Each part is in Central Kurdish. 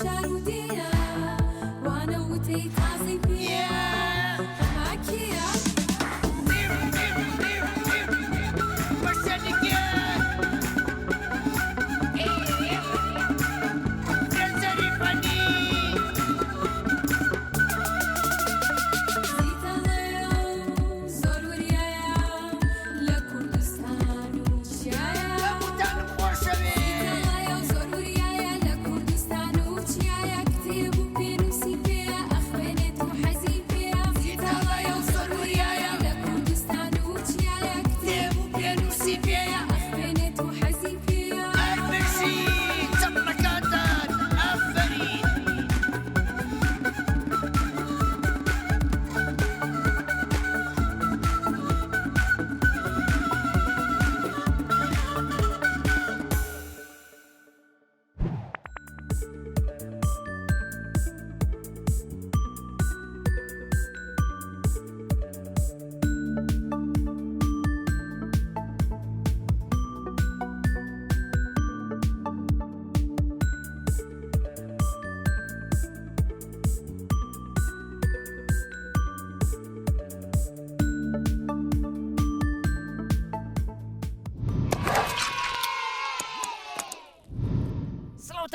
شارودية وانا وتي تعزيبية معك يا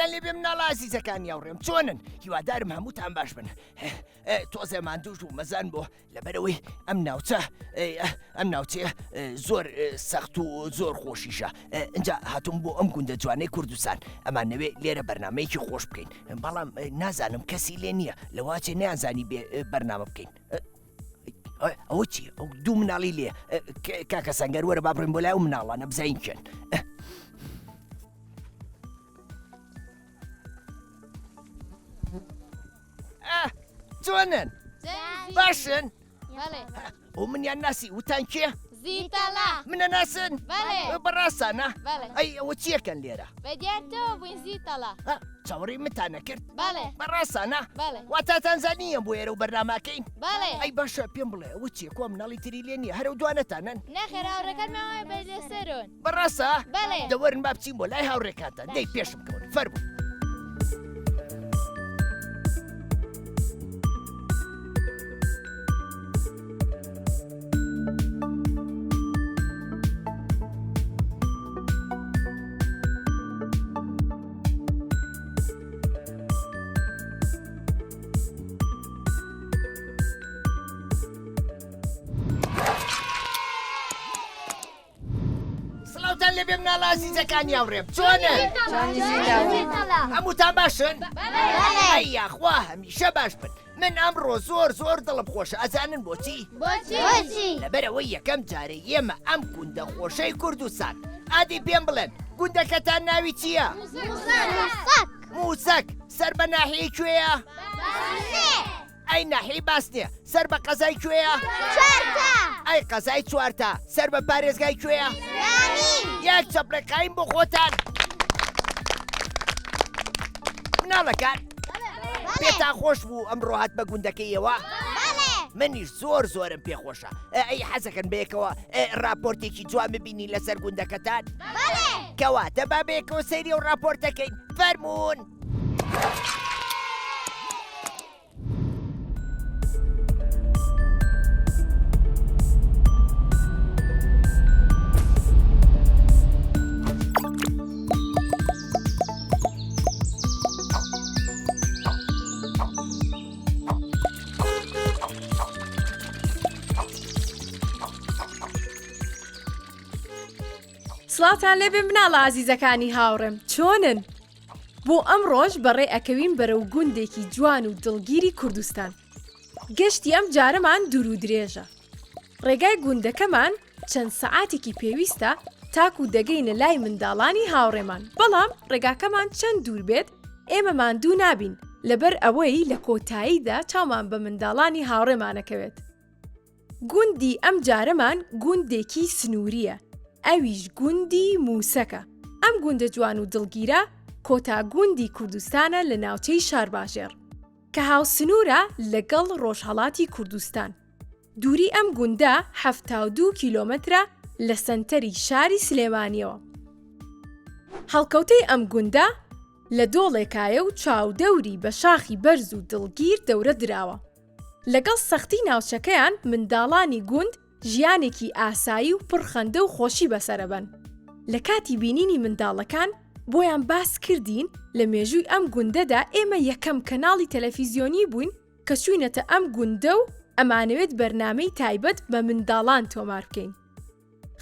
اللي بمنا لازیزە کان یاوڕێم چۆنن هیوادارم هەمووتان باش بن تۆزێ ماندووش و مەزان بۆ لەبەرەوەی ئەم ناوچەیە زۆر سەخت و زۆر خۆشیشە اینجا هاتووم بۆ ئەم گوندە جوانەی کوردستان ئەمان نەوێ لێرە بەرنامەیەکی خۆش بکەین بەڵام نازانم کەسی لێ نییە لەواچێ نیانزانی بێ بەرنامە بکەین ئەوە چی ئەو دوو مناڵی لێ کاکە سەنگەر وەرە با بڕین بۆ لای ئەو مناڵانە بزین کێن چۆنن باشن ئەو منیان ناسی وتان کێ زیتەڵا منە ناسن بەڕاستانە ئەی ئەوە چیەکەن لێرە بەدیارتەوە بووین زیتەڵا چاوەڕێی متانە کرد بەڕاستانە واتاتان زانیە بۆ ئێرە و بەرناماکەین ئەی باشە پێم بڵێ ئەوە چیە کۆ مناڵی تری لێ نییە هەرە و دوانەتانن نەخێر هاوڕێکانماوەیە بەردەسەرۆن بەڕاستە دەوەرن با بچین بۆ لای هاوڕێکاتان دەی پێشم کەون فەرموو لێ بێ مناڵە ئازیزەکان یاوڕێم چۆنن هەمووتان باشن ئەی یاخوا هەمیشە باش بن من ئەمڕۆ زۆر زۆر دڵم خۆشە ئەزانن بۆچی لەبەرەوەی یەکەم جارە ئێمە ئەم گوندە خۆشەی کوردستان ئادی پێم بڵێن گوندەکەتان ناوی چییە؟ موسەک سەر بە ناحیەی کوێیە؟ ئەی ناحیەی باس نییە سەر بە قەزای کوێیە؟ ئەی قەزای چوارتە سەر بە پارێزگای کوێیە؟ یەک چەپرەکایم بۆ خۆتان مناڵەکان پێتان خۆش بوو ئەمڕۆ هات بە گوندەکەیەوە منیش زۆر زۆرم پێخۆشە ئەی حەزەکەن بەیەکەوە راپۆرتێکی جوان ببینی لەسەر گوندەکەتان کەواتە با بەیەکەوە سەیری و راپۆرتەکەین فەرموون سڵاتان لێبێ مناڵە ئازیزەکانی هاوڕێم چۆنن؟ بۆ ئەم ڕۆژ بەڕێ ئەکەوین بەرەو گوندێکی جوان و دڵگیری کوردستان گەشتی ئەم جارەمان دوور و درێژە ڕێگای گوندەکەمان چەند سەعاتێکی پێویستە تاکو دەگەینە لای منداڵانی هاوڕێمان بەڵام ڕێگاکەمان چەند دوور بێت ئێمە ماندوو نابین لەبەر ئەوەی لە کۆتاییدا چاومان بە منداڵانی هاوڕێمانەکەوێت گوندی ئەم جارەمان گوندێکی سنووریە ئەویش گوندی موسەکە ئەم گوندە جوان و دڵگیرە کۆتا گوندی کوردستانە لە ناوچەی شارباژێر کە هاوسنوورە لەگەڵ ڕۆژهەڵاتی کوردستان دووری ئەم گوندە 72 کیلۆمەترە لە سەنتەری شاری سلێمانیەوە هەڵکەوتەی ئەم گوندە لە دۆڵێکایە و چاودەوری بە شاخی بەرز و دڵگیر دەورە دراوە. لەگەڵ سەختی ناوچەکەیان منداڵانی گوند ژیانێکی ئاسایی و پڕخەندە و خۆشی بەسەرەبەن. لە کاتی بینینی منداڵەکان بۆیان باس کردین لە مێژووی ئەم گوندەدا ئێمە یەکەم کەناڵی تەلەڤیزیۆنی بووین کە چووینەتە ئەم گوندە و ئەمانەوێت بەرنامەی تایبەت بە منداڵان تۆمار بکەین.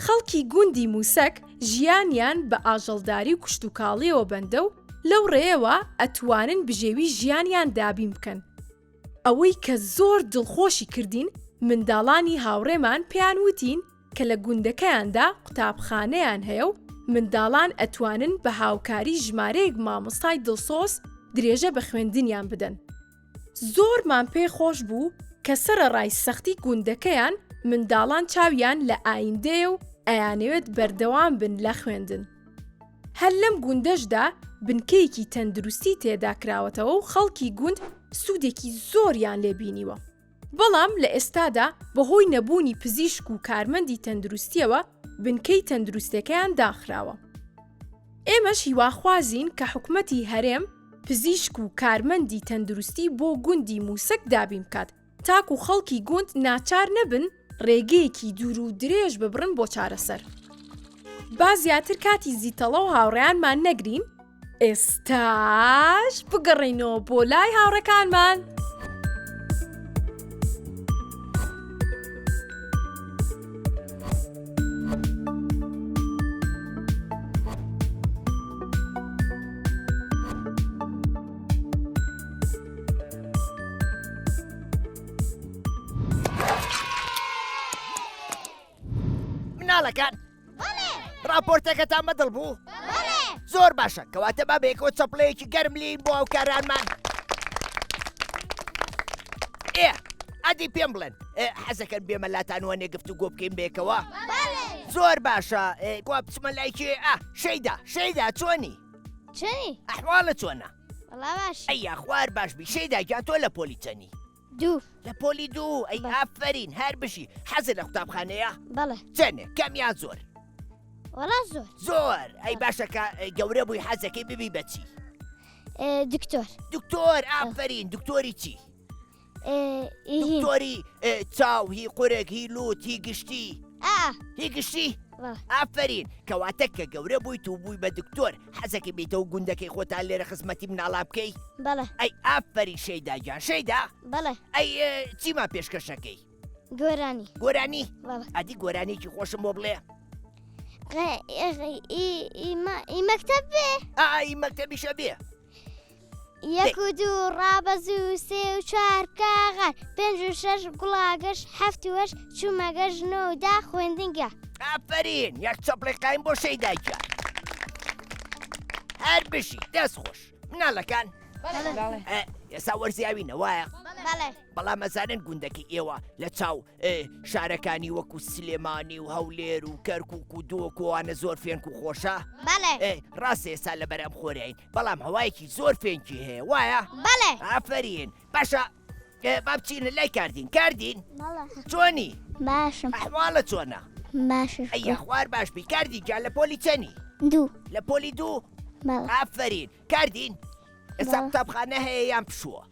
خەڵکی گوندی موسەک ژیانیان بە ئاژەڵداری و کشتوکاڵیەوە بەندە و لەو ڕێەوە ئەتوانن بژێوی ژیانیان دابین بکەن. ئەوەی کە زۆر دڵخۆشی کردین منداڵانی هاوڕێمان پێیان وتین کە لە گوندەکەیاندا قوتابخانەیان هەیە و منداڵان ئەتوانن بە هاوکاری ژمارەیەک مامۆستای دڵسۆز درێژە بە خوێندنیان بدەن. زۆرمان پێی خۆش بوو کە سەرەڕای سەختی گوندەکەیان منداڵان چاویان لە ئایندەیە و ئەیانەوێت بەردەوام بن لە خوێندن. هەر لەم گوندەشدا بنکەیەکی تەندروستی تێدا کراوەتەوە و خەڵکی گوند سوودێکی زۆریان لێبینیوە. بەڵام لە ئێستادا بەهۆی نەبوونی پزیشک و کارمەندی تەندروستیەوە بنکەی تەندروستەکەیان داخراوە. ئێمەش هیواخوازین کە حکومەتی هەرێم پزیشک و کارمەندی تەندروستی بۆ گوندی موسەک دابین بکات تاکو خەڵکی گوند ناچار نەبن ڕێگەیەکی دوور و درێژ ببڕن بۆ چارەسەر. با زیاتر کاتی زیتەڵە و هاوڕێیانمان نەگرین، ئێستاش بگەڕێنەوە بۆ لای هاوڕەکانمان. مناڵەکان راپۆرتەکەتان بەدڵ بوو؟ زۆر باشە، کەواتە با بەیەکەوە چەپڵەیەکی گەرم لین بۆ ئەو کارانمان. ئەدی پێم بڵێن حەزەکەن بێمە لاتانوانێ گفتوگۆ بکەین بێکەوە؟ زۆر باشە، گوا بچمە لای کێ؟ شەیدا چۆنی؟ چەنی؟ ئەحواڵە چۆنە؟ وەڵا باش. ئەیە خوار باش بی. شەیدا گیان تۆ لە پۆلی چەنی؟ 2. لە پۆلی 2. ئەی ئافرین هەر بشی. حەزت لە قوتابخانەیە؟ بەڵێ. چەنێ کەمیان زۆر؟ وەڵا زۆر. ئەی باشەکە گەورە بووی حەزەکەی ببی بەچی؟ دکتۆر. دکتۆر ئافرین. دکتۆری چی؟ هین. دکتۆری چاو، هی قورێک، هی لوت، هی گشتی؟ هی گشتی؟ بەڵێ. ئافرین. کەواتە کە گەورە بوویت و بووی بە دکتۆر حەزەکەی بیتەوە گوندەکەی خۆتان لێرە خزمەتی مناڵا بکەی؟ بەڵێ. ئەی ئافری شەیدا گیان. شەیدا؟ بەڵێ. ئەی چیمان پێشکەشەکەی؟ گۆرانی. گۆرانی؟ بەڵێ. ئەدی گۆرانێکی خۆشم بۆ بڵێ؟ ئی مەکتەب بێ. ئای مەکتەبیشە بێ. 1 و 2 ڕابەز و 3 و 4 کاغان 5 و 6 گوڵاگەش 7 و 8 چوومەگەش 9 و 10 خوێندنگە. ئافرین. یەک چەپڵی قایم بۆ شەیدا گیان. هەر بشی دەست خۆش. مناڵەکان ئێستا وەرزیاوینە وایە؟ بەڵێ. بەڵام ئەزانن گوندەکەی ئێوە لە چاو شارەکانی وەکو سلێمانی و هەولێر و کەرکووک و دۆکۆوانە زۆر فێنک و خۆشە؟ بەڵێ. ڕاستە ئێستا لە بەرەم خۆریین بەڵام هەوایەکی زۆر فێنکی هەیە وایە؟ بەڵێ. ئافرین. باشە با بچینە لای کاردین. بەڵێ. چۆنی؟ باشم. ئەحواڵە چۆنە؟ باشش. ئەیە خوار باش بی. کاردی گیان لە پۆلی چەنی؟ 2. لە پۆلی 2؟ بەڵێ. ئافرین. کاردین؟ ئێستا بەڵێ. قوتابخانە هەیە یان پشووە؟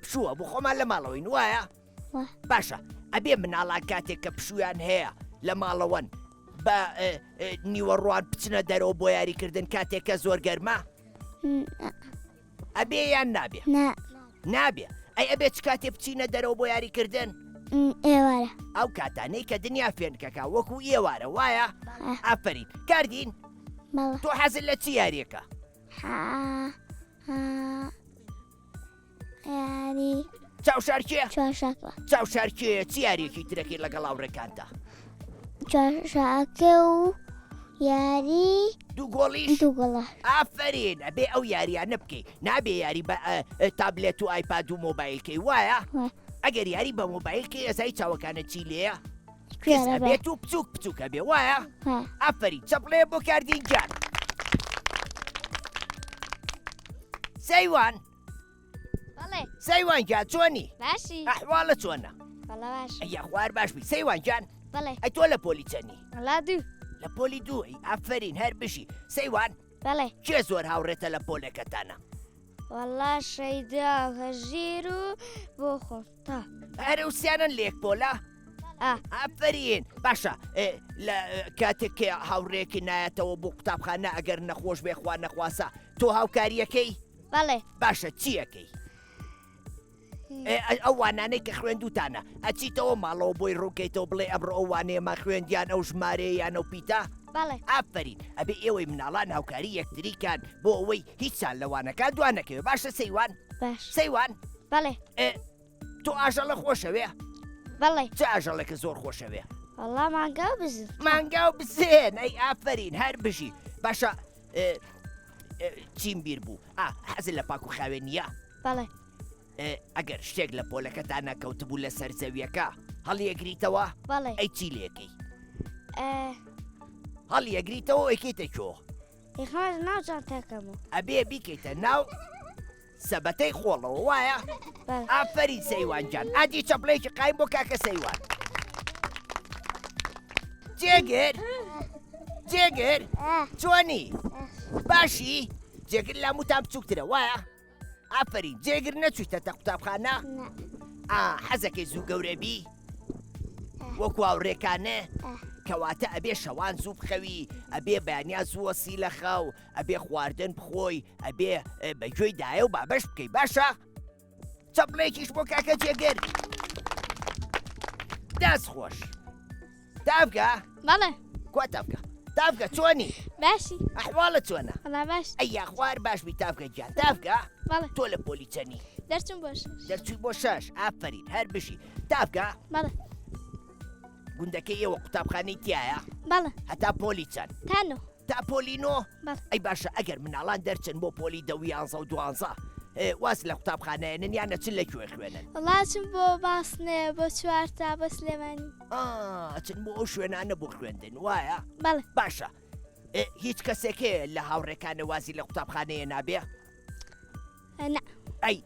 پشووە بۆ خۆمان لە ماڵەوەین وایە؟ باشە ئەبێ مناڵان کاتێک کە پشویان هەیە لە ماڵەوەن بە نیوەڕوان بچنە دەرەوە بۆ یاریکردن کاتێک کە زۆر گەرمە؟ ئەبێ یان نابێ؟ نابێ. ئەی ئەبێ چ کاتێ بچینە دەرەوە بۆ یاریکردن؟ ئێوارە. ئەو کاتانەی کە دنیا فێنکەکە وەکو ئێوارە وایە؟ ئافرین. کاردین؟ بەڵێ. تۆ حەزت لە چی یاریەکە؟ یاری چاوشارکێ؟ چوارشاکە. چی یاریەکی ترەکەی لەگەڵ هاوڕێکانتە؟ چوارشاکە و یاری 2 گۆڵیش؟ 2 گۆڵە. ئافرین. ئەبێ ئەو یاریانە بکەی. نابێ یاری بە تابلێت و ئایپاد و مۆبایلکەی وایە؟ ئەگەر یاری بە مۆبایلکەی ئەزای چاوەکانە چی لێیە؟ کەس ئەبێت و بچووکە بێ وایە؟ ئافرین. چەپڵەیە بۆ کاردین گیان. سەیوان. بەڵێ. سەیوان گیان چۆنی؟ باشی. ئەحواڵە چۆنە؟ بەڵێ باش. ئەیە خوار باش بی. سەیوان گیان؟ بەڵێ. ئەی تۆ لە پۆلی چەنی؟ وەڵا 2. لە پۆلی 2. ئەی ئافرین هەر بشی. سەیوان بەڵێ کێ زۆر هاوڕێتە لە پۆلەکەتانە؟ وەڵا شەیدا و هەژیر و بۆ خۆم تا هەرە وسیانن لێک پۆلا؟ ئافرین باشە لە کاتێک هاوڕێکی نایەتەوە بۆ قوتابخانە ئەگەر نەخۆش بێخوا نەخواسە تۆ هاوکاریەکەی؟ بەڵێ باشە چیەکەی؟ ئەو وانانەی کە خوێندوتانە ئەچیتەوە ماڵەوە بۆی ڕووکەیتەوە بڵێ ئەمڕۆ ئەو وانەیەمان خوێندیان ئەو ژمارەیە یان ئەو پیتە؟ بەڵێ ئافرین ئەبێ ئێوەی مناڵان هاوکاری یەکتریکان بۆ ئەوەی هیچیان لەوانەکان دوانەکەوێ باشە سەیوان؟ باش سەیوان بەڵێ تۆ ئاژەڵە خۆشەوێ؟ بەڵێ چه ئاژەڵێکە زۆر خۆشەوێ؟ وەڵا مانگاو بزن مانگاو بزێن ئەی ئافرین هەر بژی باشە چیم بیر بوو حەزت لە پاک و خاوێ نییە؟ بەڵێ ئەگەر شتێک لە پۆلەکەتانە کەوتبوو لە سەر زەویەکە هەڵیەگریتەوە؟ بەڵێ ئەی چی لێکەی؟ هەڵیەگریتەوە ئەیکەیتە کۆ؟ ئێخواز ناو جانتاکەمەوە ئەبێ بیکەیتە ناو سەبەتەی خۆڵەوە وایە؟ بەڵێ ئافرین سەیوان جان ئادی چەپڵەیەکی قایم بۆ کاکە سەیوان جێگر جێگر چۆنی باشی جێگر لە موتان بچووکترە وایە؟ ئافرین جێگر نەچوویتە تە قوتابخانە؟ حەزەکەی زوو گەورەبی وەکو هاوڕێکانە کەواتە ئەبێ شەوان زوو بخەوی ئەبێ بەیانیا زووە سی لە خەو ئەبێ خواردن بخۆی ئەبێ بەگوێی دایە و بابەش بکەی باشە؟ چەپڵەیەکیش بۆ کاکە جێگر دەست خۆش تافگە بەڵێ کوا تافگە تافگە چۆنی؟ باشی ئەحواڵە چۆنە؟ وەڵا باش ئەیا خوار باش بی تافگە گیان تافگە بەڵێ تۆ لە پۆلی چەنی؟ دەرچم بۆش دەرچووی بۆ شەش ئافرین هەر بشی تافگە بەڵێ گوندەکەی ئێوە قوتابخانەی تایە؟ بەڵێ هەتا پۆلی چەند؟ تانۆ تا پۆلینۆ؟ بەڵێ ئەی باشە ئەگەر مناڵان دەرچن بۆ پۆلی دەویانزە و دوانزە واز لە قوتابخانەیەنن یانە چ لەکوێ خوێنن؟ وڵاتم بۆ باسنێ بۆ چوارتا بۆ سلێمانی ئەچن بۆ ئەو شوێنانە بۆ خوێندن وایە؟ بەڵێ باشە هیچ کەسێکێ لە هاوڕێکانە وازی لە قوتابخانەیە نابێ؟ نا ئەی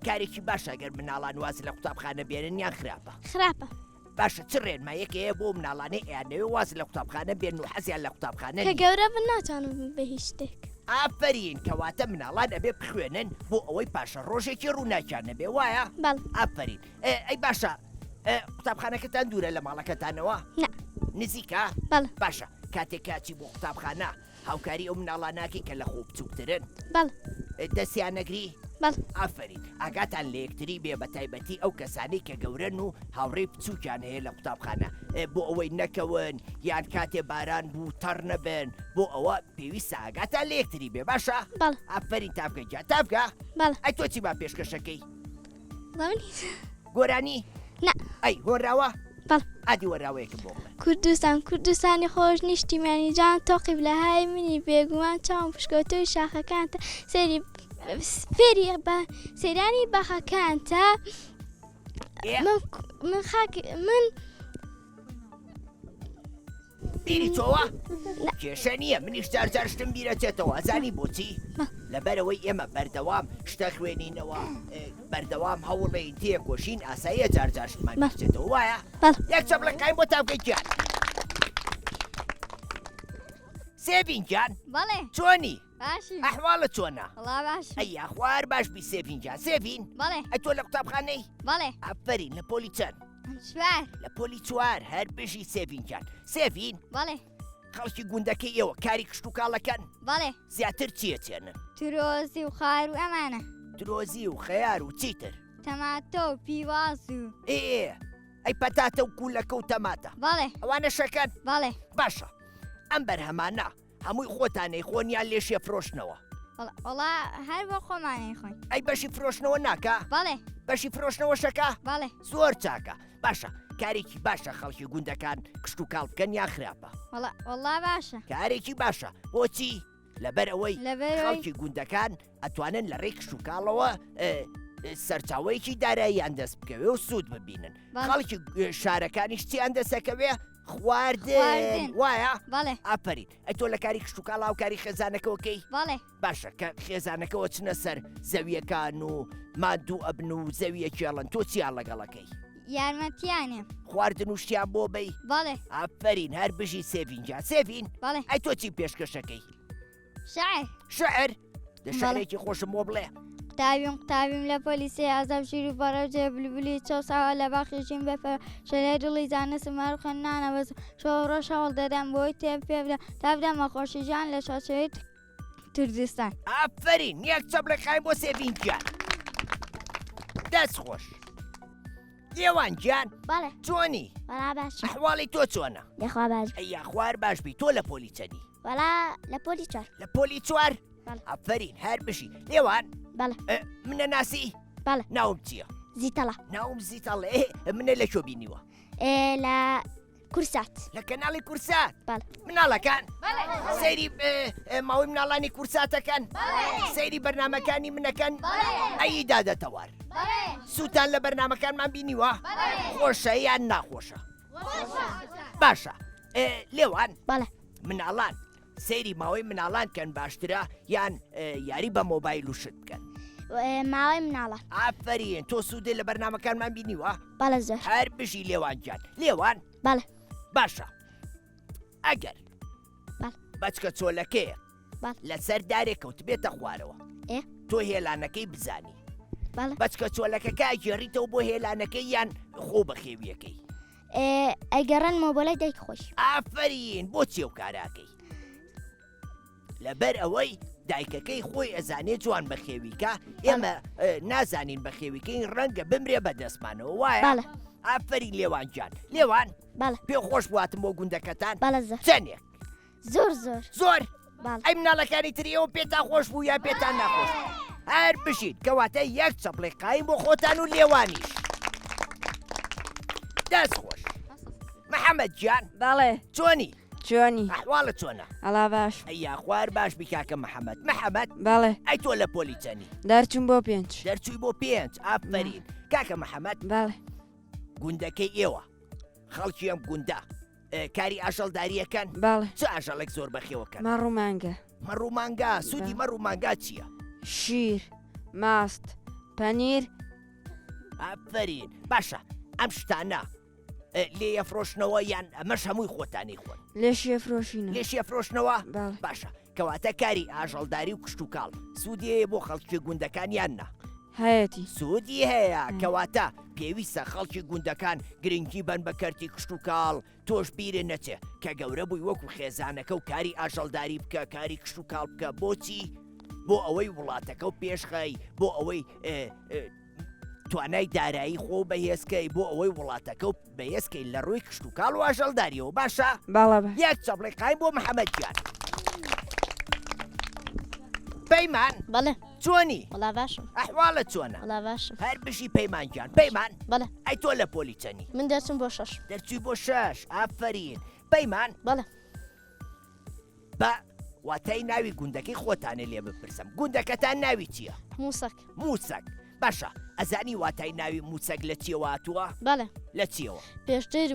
کارێکی باشە ئەگەر مناڵان وازی لە قوتابخانە بێنن یان خراپە؟ خراپە باشە چ ڕێنمایەکەیە بۆ مناڵانەی ئەیانەوێ واز لە قوتابخانە بێن و حەزیان لە قوتابخانە کە گەورە بن ناتوانم بە هیچ شتێک ئافرین کەواتە مناڵان ئەبێ بخوێنن بۆ ئەوەی پاشە ڕۆژێکی ڕووناکیان نەبێ وایە؟ بەڵ ئافرین ئەی باشە قوتابخانەکەتان دوورە لە ماڵەکەتانەوە؟ نا نزیکە؟ بەڵێ باشە کاتێک کاچی بۆ قوتابخانە هاوکاری ئەو مناڵاناکی کە لە خۆ بچووکترن بەڵ دەستیان نەگری؟ بەڵ ئافرین ئاگاتان لە یەکتری بێ بە تایبەتی ئەو کەسانی کە گەورەن و هاوڕێی بچووکیان هەیە لە قوتابخانە بۆ ئەوەی نەکەون یان کاتێ باران بوو تەڕ نەبن بۆ ئەوە پێویستە ئاگاتان لە یەکتری بێ باشە؟ بەڵ ئافرین تافگە جا تافگە؟ بەڵ ئەی تۆ چی با پێشکەشەکەی؟ لەونی گۆرانی؟ نا ئەی هۆراوە؟ بەڵ ئادی وەراوەیەکە بۆ بڵێ کوردستانی خۆش نیشتیمانی جان تۆقی لەهای منی بێگومان چاوم پشکەوتوی شاخەکانتە سەری فێری بە سەیرانی بەخەکانتە من من بیری تۆوە؟ کێشە نییە منیش جارجار شتم بیرەچێتەوە ئەزانی بۆچی؟ لەبەرەوەی ئێمە بەردەوام شتە خوێنینەوە بەردەوام هەوڵێن تێکۆشین ئاساییە جارجار شتمان بچێتەوە وایە؟ یەک چەپڵە قایم بۆ تاوگەی گیان سێڤینجان بەڵێ چۆنی؟ باشی ئەحواڵە چۆنە؟ وڵا باش ئەی خوار باش بی سێڤینجان سێڤین؟ بەڵێ ئەی تۆ لە قوتابخانەی؟ بەڵێ ئەفەرین لە پۆلی چەند؟ چوار لە پۆلی چوار هەر بژی سێڤینجان سێڤین؟ بەڵێ خەڵکی گوندەکەی ئێوە کاری کشت و کاڵەکەن بەڵێ زیاتر چیە چێنن؟ ترۆزی و خار و ئەمانە درۆزی و خەیار و چیتر؟ تەماتۆ و پیواز و ئەی پەتاتە و کوولەکە و تەماتە بەڵێ ئەوانە شەکەن؟ بەڵێ باشە ئەم بەرهەمانە هەمووی خۆتانەی خۆنیان لێشیە فرۆشتنەوە وڵا هەر بۆ خۆمانەی خۆین ئەی بەشی فرۆشتنەوە ناکە؟ بەڵێ بەشی فرۆشتنەوە شەکە؟ بەڵێ زۆر چاکە باشە کارێکی باشە خەڵکی گوندەکان کشت و کاڵ بکەن یان خراپە؟ وڵا باشە کارێکی باشە بۆچی؟ لەبەر ئەوەی لەبەرەوەی خەڵکی گوندەکان ئەتوانن لە ڕێی کشت و کاڵەوە سەرچاوەیەکی داراییان دەست بکەوێ و سوود ببینن خەڵکی شارەکانیش چیان دەسەکەوێ؟ خواردن وایە؟ بەڵێ ئاپەرین ئەی تۆ لە کاری کشت و کاڵا و کاری خێزانەکەەوەکەی؟ بەڵێ باشە کە خێزانەکەەوە چنە سەر زەویەکان و مادوو ئەبن و زەویەکێڵن تۆ چیان لەگەڵەکەی؟ یارمەتیانێ خواردن و شتیان بۆ بەی؟ بەڵێ ئاپەرین هەر بژی سێڤینجان سێڤین؟ بەڵێ ئەی تۆ چی پێشکەشەکەی؟ شعر دەشارێکی خۆشم بۆ بڵێ قوتابیم لە پۆلیسی ئازاب شیر و بەڕەوجێ بلبولی چاوساوە لە باخیشین بەفە شەلێ دڵی زانە سمار و خەنانە بەس شەڕۆژ هەوڵ دەدەم بۆی تێ پێ تا بدەمە خۆشیژان لە شاچەوەی کوردستان. ئافرین یەک چەپڵێقایم بۆ سێڤینگیان دەست خۆش لێوان گیان بەڵێ چۆنی وەڵا باش ئەحواڵی تۆ چۆنە دەخوا باش ئەیا خوار باش بی تۆ لە پۆلی چەنی وەڵا لە پۆلی چوار لە پۆلی چوار بەڵێ. ئافرین هەر بشی لێوان بەڵێ منە ناسی بەڵێ ناوم چییە زیتەڵە ناوم زیتەڵێ منە لە شۆ بینیوە لە کورسات لە کەناڵی کورسات بەڵێ مناڵەکان سەیری ماوەی مناڵانی کورساتەکەن سەیری بەرنمەکانی منەکەن ئەی دادەتەوار سووتان لە بەرنمەکانمان بینیوە خۆشە یان ناخۆشە باشە لێوان بەڵێ مناڵان سەیری ماوەی مناڵان کەن باشترە یان یاری بە مۆبایل و شت بکەن ماوەی مناڵە ئافرین تۆ سوودێ لە بەرنمەکانمان بینیوە بەڵێ زۆر هەر بژی لێوانجان لێوان بەڵێ باشە ئەگەر بەڵێ. بەچکە چۆلەکەیە بەڵێ. لەسەر دارێک کەوت بێتە خوارەوە ئێ تۆ هێلانەکەی بزانی بەڵێ بەچکە چۆلەکەکە گێڕیتەوە بۆ هێلانەکەی یان خۆ بە خێویەکەی ئەگەڕێنمەوە بۆ لای دایک خۆش ئافرین بۆچی ئەو کاراکەی لەبەر ئەوەی دایکەکەی خۆی ئەزانێ جوان بە خێویکە ئێمە نازانین بە خێویکەی ڕەنگە بمرێ بە دەستمانەوە وایە بەڵێ ئافرین لێوانجان لێوان بەڵێ پێ خۆش بواتم بۆ گوندەکەتان بەڵێ زۆر چەندێک زۆر زۆر زۆر بەڵێ ئەی مناڵەکانی تریەوە پێتان خۆش بوو یا پێتان ناخۆش هەر بشیت کەواتە یەک چەپڵێقایم بۆ خۆتان و لێوانیش دەست خۆش محەممەد گیان بەڵێ چۆنی چۆنی ئەحواڵە چۆنە ئەلا باش ئەیا خوار باش بیکاکە محەممەد محەممەد بەڵێ ئەی تۆ لە پۆلی چەنی دەرچوم بۆ پێنج دەرچووی بۆ پێنج ئافرین کاکە محەممەد بەڵێ گوندەکەی ئێوە خەڵکی ئەم گوندە کاری ئاژەڵداریەکەن بەڵێ چ ئاژەڵێک زۆر بەخێوەکەن مەڕوومانگە مەڕوومانگا سوودی مەڕوومانگا چییە؟ شیر ماست پەنیر ئافرین باشە ئەم شتانە لێ ئەفرۆشنەوە یان ئەمەش هەمووی خۆتانی خۆن لێشیە فرۆشینە لێشی ئەفرۆشنەوە بەڵێ باشە کەواتە کاری ئاژەڵداری و کشت و کاڵ سوودیەیە بۆ خەڵکی گوندەکان یاننا هەیەی سوودی هەیە کەواتە پێویستە خەڵکی گوندەکان گرنگی بن بە کەرتی کشت و کاڵ تۆش بیرە نەچێ کە گەورە بووی وەکو خێزانەکە و کاری ئاژەڵداری بکە کاری کشت و کاڵ بکە بۆچی بۆ ئەوەی وڵاتەکە و پێشخەی بۆ ئەوەی توانای دارایی خۆ بەهێزکەی بۆ ئەوەی وڵاتەکە و بەهێزکەی لە ڕووی کشت و کاڵ و ئاژەڵداریەوە باشە بەڵێ یەک چەپڵێقایم بۆ محەممەد گیان پەیمان بەڵێ چۆنی وەڵا باشم ئەحواڵە چۆنە وەڵا باشم هەر بشی پەیمانگیان پەیمان بەڵێ ئەی تۆ لە پۆلی چەنی من دەچم بۆ شەش دەرچووی بۆ شەش ئافرین پەیمان بەڵێ بە واتای ناوی گوندەکەی خۆتانە لێ بپرسم گوندەکەتان ناوی چییە؟ موسەک موسەک باشە ئەزانی واتای ناوی موسەک لە چیەوە هاتووە؟ بەڵێ لە چیەوە؟ پێشتر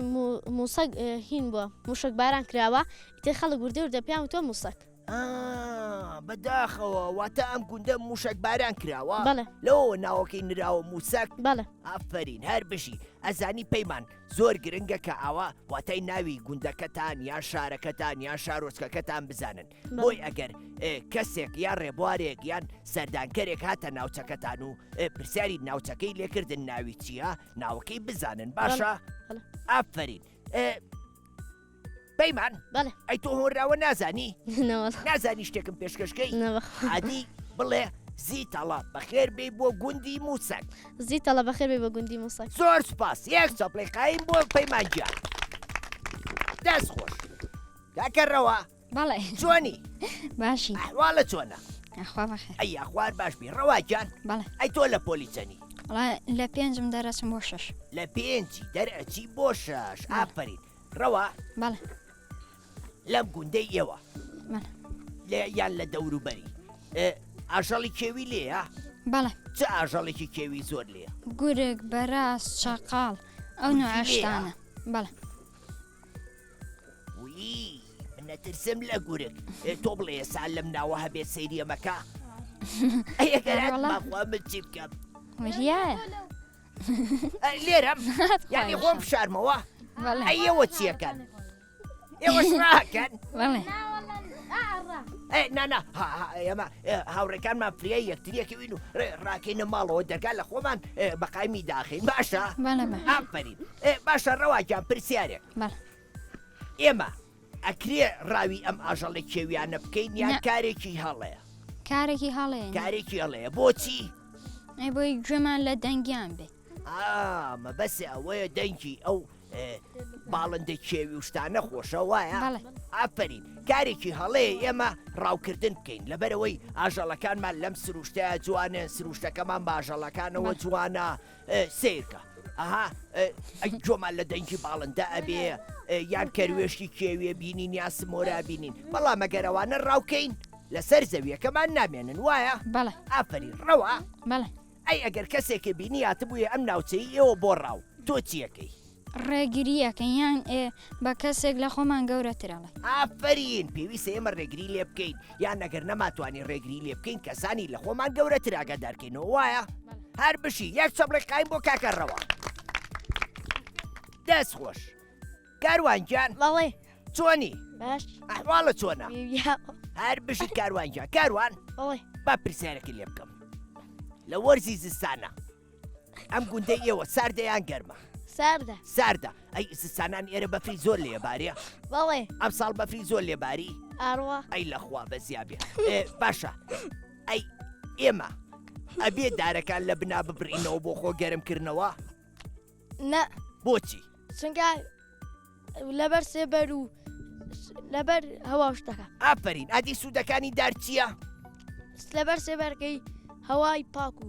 موسەک هین بووە موشک باران کراوە تێ خەڵک گوردە وردە پیان تۆ موسەک بەداخەوە واتە ئەم گوندە موشک باران کراوە بەڵێ لەوە ناوەکەی نراوە موسەک بەڵێ ئافرین هەر بشی ئەزانی پەیمان زۆر گرنگە کە ئاوا واتای ناوی گوندەکەتان یان شارەکەتان یان شارۆچکەکەتان بزانن بۆی ئەگەر کەسێک یان ڕێبوارێک یان سەردانکەرێک هاتە ناوچەکەتان و پرسیاری ناوچەکەی لێکردن ناوی چییە ناوەکەی بزانن باشە ئافرین پەیمان بەڵێ ئەی تۆ هۆراوە نازانی نەوەڵ نازانی شتێکم پێشکەشکەی نەوەخ عادی بڵێ زیتەڵە بەخێر بێ بۆ گوندی موسەک زیتەڵە بەخێر بێ بە گوندی موسەک زۆر سپاس یەک چەپڵێقایم بۆ پەیمانگیان دەست خۆش کاکەڕەوە بەڵێ چۆنی باشی ئەحواڵە چۆنە ئەخوا بەخێر ئەی خوار باش بی ڕەواگیان بەڵێ ئەی تۆ لە پۆلی چەنی وڵا لە پێنجم دەرەچم بۆ شەش لە پێنجی دەرئەچی بۆ شەش ئافرین ڕەوا بەڵێ لەم گوندەی ئێوە بەڵێ لێ یان لە دەوروبەری ئاژەڵی کێوی لێە بەڵێ چ ئاژەڵێکی کێوی زۆر لێە گورگ بەراز چاقاڵ ئەو نوعشتانە بەڵێ وی من نەترسم لە گورگ تۆ بڵێ ئێستا لەم ناوە هەبێت سەیری ئەمەکە ئەگەرات ماخوا من چی بکەم وریایە لێرەم یعنی خۆم بشارمەوە بەڵێ ئەیەوە چیەکەن ئێوەش ڕاکەن بەڵێ نانا ئێمە هاوڕێکانمان فریە یەکتریەکەوین و ڕاکەینە ماڵەوە دەرگا لە خۆمان بەقایمی داخین باشە بەڵێ بە ئافرین باشە ڕەواگیان پرسیارێک بەڵێ ئێمە ئەکرێ ڕاوی ئەم ئاژەڵی کێویانە بکەین یان نە. کارێکی هەڵەیە کارێکی هەڵەیە کارێکی هەڵەیە بۆچی ئەی بۆی گوێمان لە دەنگیان بێ مەبەسێ ئەوەیە دەنگی ئەو باڵندە کێوی و شتانە خۆشە وایە بەڵێ ئافرین کارێکی هەڵەیە ئێمە ڕاوکردن بکەین لەبەرەوەی ئاژەڵەکانمان لەم سروشتەیە جوانە سروشتەکەمان باژەڵەکانەوە جوانە سیرکە ئەها جۆمان لە دەنگی باڵندە ئەبێ یان کەروێشتی کێوێ بینین یا سمۆرا بینین بەڵام ئەگەرەوانە ڕاوکەین لەسەر زەویەکەمان نامێنن وایە بەڵێ ئافرین ڕەوە بەڵێ ئەی ئەگەر کەسێکی بینی هاتبوویە ئەم ناوچەی ئێوە بۆ ڕاو تۆ چیەکەی ڕێگریەکە یان بە کەسێک لە خۆمان گەورەترەڵێ ئافرین پێویستە ئێمە ڕێگری لێ بکەین یان ئەگەر نەماتوانین ڕێگری لێ بکەین کەسانی لە خۆمان گەورەتر ئاگادارکەینەوە وایە هەر بشی یەک چەبڵێک قایم بۆ کاکەڕەوە دەست خۆش کاروانجان بەڵێ چۆنی باش ئەحواڵە چۆنە بێبیا هەر بشیت کاروانجان کاروان بەڵێ با پرسیارێکی لێ بکەم لە وەرزی زستانە ئەم گوندەی ئێوە ساردەیان گەرمە ساردە ساردە ئەی زستانان ئێرە بەفری زۆر لێبارێ بەڵێ ئەم ساڵ بەفری زۆر لێباری ئاڕوا ئەی لەخوا بەزیابێ باشە ئەی ئێمە ئەبێ دارەکان لە بنا ببڕینەوە بۆ خۆ گەرمکردنەوە نە بۆچی چونکە لەبەر سێبەر و لەبەر هەوا شتەکە ئافرین ئادی سوودەکانی دار چییە؟ لەبەر سێبەرکەی هەوای پاک و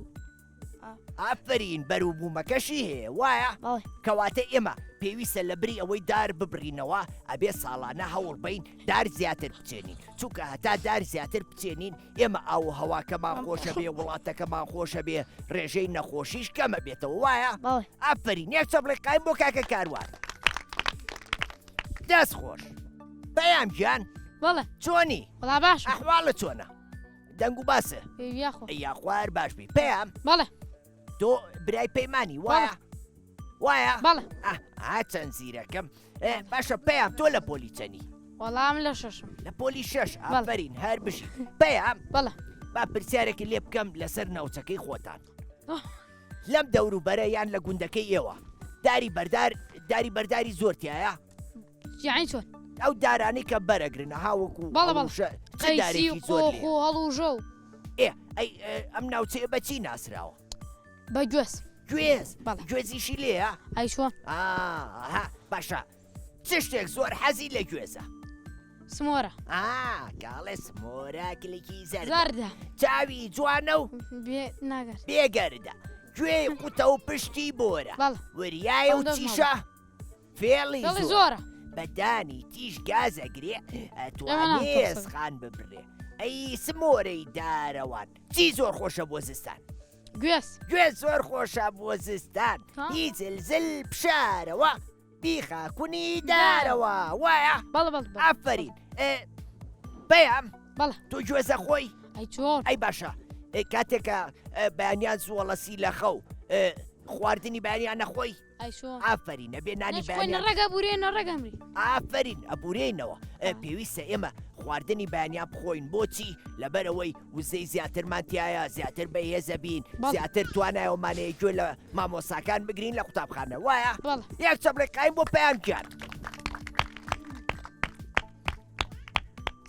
ئافرین بەروبوومەکەشی هەیە وایە بەڵێ کەواتە ئێمە پێویستە لە بری ئەوەی دار ببڕینەوە ئەبێ ساڵانە هەوڵ بین دار زیاتر بچێنین چونکە هەتا دار زیاتر بچێنین ئێمە ئاو هەواکەمان خۆشە بێ وڵاتەکەمان خۆشە بێ ڕێژەی نەخۆشیش کەمە بێتەوە وایە بەڵێ ئافرین یەک چەبڵێک قایم بۆ کاکە کاروان دەست خۆش بەیام گیان بەڵێ چۆنی وڵا باش ئەحواڵە چۆنە دەنگ و باسە بێبیا خۆ یاخوار باش بی پێیان بەڵێ تۆ برای پەیمانی وایە وایە بەڵێ چەند زیرەکەم باشە پێیان تۆ لە پۆلی چەنی وەڵام لە شەشم لە پۆلی شەش ئافرین هەر بشی پێیان بەڵێ با پرسیارێکی لێ بکەم لەسەر ناوچەکەی خۆتان لەم دەوروبەرە یان لە گوندەکەی ئێوە داری بەرداری زۆرتیایە یانی چۆن ئەو دارانی کە بەرەگرنە هاوەکو بەڵێ دارێکی زۆر خۆ هەڵوژە و ئەم ناوچەیە بەچی ناسراوە بە گوێس گوێز بەڵێ. گوێزیشی لێە ئەی چۆن باشە چ شتێک زۆر حەزی لە گوێزە سمۆرە گاڵێ سمۆرە کلێکی زەر زاردە چاوی جوانە و بێ ناگەر بێگەردە گوێ قوتە و پشتی بۆرە بەڵێ وریایە و ئەو چیشە فێڵی دڵی زۆر زۆرە بەدانی تیش گازەگرێ ئەمە ئەتوانێ ناپرسم. خان ببرێ ئەی سمۆرەی دارەوان چی زۆر خۆشە بۆ زستان گوێس گوێ زۆر خۆشە بۆ زستان ها؟ هی زلزل پشارەوە بیخاکوونی دارەوە وایە بەڵێ بەڵێ ئافرین پێیان بەڵێ تۆ گوێزە خۆی ئەی چۆن ئەی باشە کاتێکە بەیانیان زوڵەسی لە خەو خواردنی بەیانیان نەخۆی ئەی چۆن ئافرینە بێ نانی نەشخۆی بەیانیان نەڕەگە بورێ نەڕەگەمری ئافرین ئەبورێنەوە پێویستە ئێمە خواردنی بەیانیان بخۆین بۆچی لەبەرەوەی وزەی زیاترمانتیایە زیاتر بەهێزە بین بەڵێ. زیاتر توانایەوەمانەیە گوێ لە مامۆساکان بگرین لە قوتابخانە وایە بەڵێ یەک چەبڵێک قایم بۆ پێیان گیان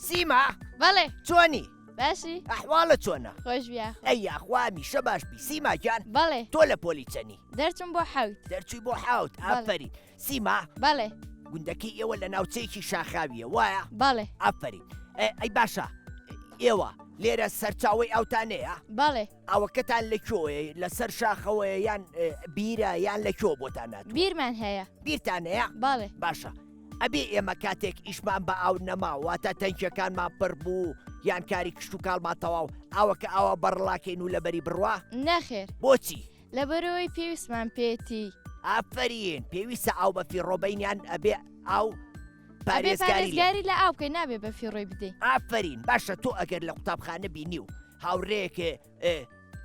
سیما بەڵێ چۆنی باشی ئەحواڵە چۆنە خۆش بیا ئەی یاخوا میشە باش بی سیما گیان بەڵێ تۆ لە پۆلی چەنی دەرچم بۆ حەوت دەرچووی بۆ حاوت ئافرین سیما بەڵێ گوندەکەی ئێوە لە ناوچەیەکی شاخاویە وایە بەڵێ ئافرین ئەی باشە ئێوە لێرە سەرچاوی ئەوتانەیە بەڵێ ئەوەکەتان لە کۆیە لەسەر شاخەوەیە یان بیرە یان لە کۆ بۆتانات بیرمان هەیە بیرتانەیە بەڵێ باشە ئەبێ ئێمە کاتێک ئیشمان بە ئاو نەماواتە تەنکەکانمان پڕ بوو یان کاری کشت و کاڵمان تەواو ئاوەکە ئاوە بەڕڵاکەین و لەبەری بڕوا نەخێر بۆچی لەبەرەوەی پێویستمان پێێتی ئافرین پێویستە ئاو بە فیڕۆبینیان ئەبێ ئاو ئەبێ پارێزگاری لێ. پارێزگاری لە ئاو بکەی نابێ بە فیڕۆی بدەین ئافرین باشە تۆ ئەگەر لە قوتابخانە بینی و هاوڕێیەکێ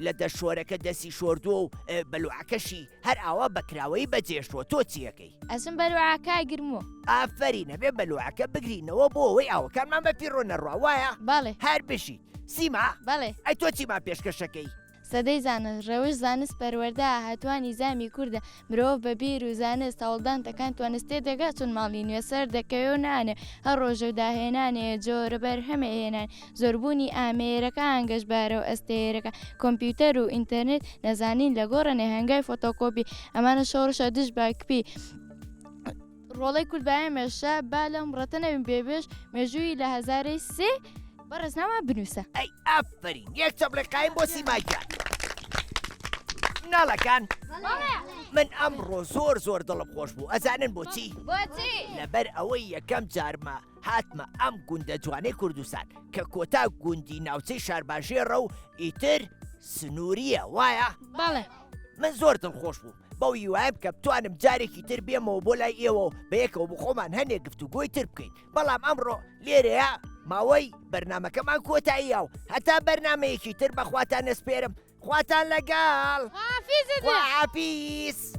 لە دەشۆرەکە دەستی شۆردووە و بەلوعەکەشی هەر ئاوا بەکراوەی بەجێشتووە تۆ چیەکەی ئەسم بەروعاکای گرمووە ئافرینە بێ بەلوعەکە بگرینەوە بۆ ئەوەی ئاوەکانمان بە پیرۆ نەڕوا وایە باڵێ هەر بشی سیما باڵێ ئەی تۆ چیمان پێشکەشەکەی سەدەی زانست ڕەوش زانست پەروەەردە هاتوانی زامی کووردە مرۆڤ بە بیر و زانست هەوڵدانتەکان توانستێ دەگات چون ماڵی نوێسەر دەکەوێ و نانێ هەر ڕۆژە و داهێنانێ جۆرە بەرهەمە هێنان زۆربوونی ئامێرەکە هەنگەشبارە و ئەستێرەکە کۆمپیوتەر و ئینتەرنێت نەزانین لە گۆڕەنێ هەنگای فۆتۆکۆپی ئەمانە شۆڕشە دش باکپی ڕۆڵەی کورتبایە مێشە با لەم ڕەتەنەوین بێبێش مێژووی لە 1003 بەڕێزنامە بنووسە ئەی ئافرین یەک چەپڵێقایم بۆ سیماگیان ناڵەکان من ئەمڕۆ زۆر دڵم خۆش بوو ئەزانن بۆچی بۆچی لەبەر ئەوەی یەکەم جارمە هاتمە ئەم گوندە جوانەی کوردستان کە کۆتا گوندی ناوچەی شارباژێڕە و ئیتر سنووریە وایە باڵێ من زۆر دڵخۆش بوو بەو هیوایم کە بتوانم جارێکی تر بێمەوە بۆ لای ئێوە و بەیەکەوە بخۆمان هەنێک گفتوگۆی تر بکەین بەڵام ئەمڕۆ لێرەیە ماوەی بەرنمەکەمان کۆتاییە و هەتا بەرنمەیەکی تر بەخواتان نەسپێرم خواتان لەگەڵ حافیزت خواحافیز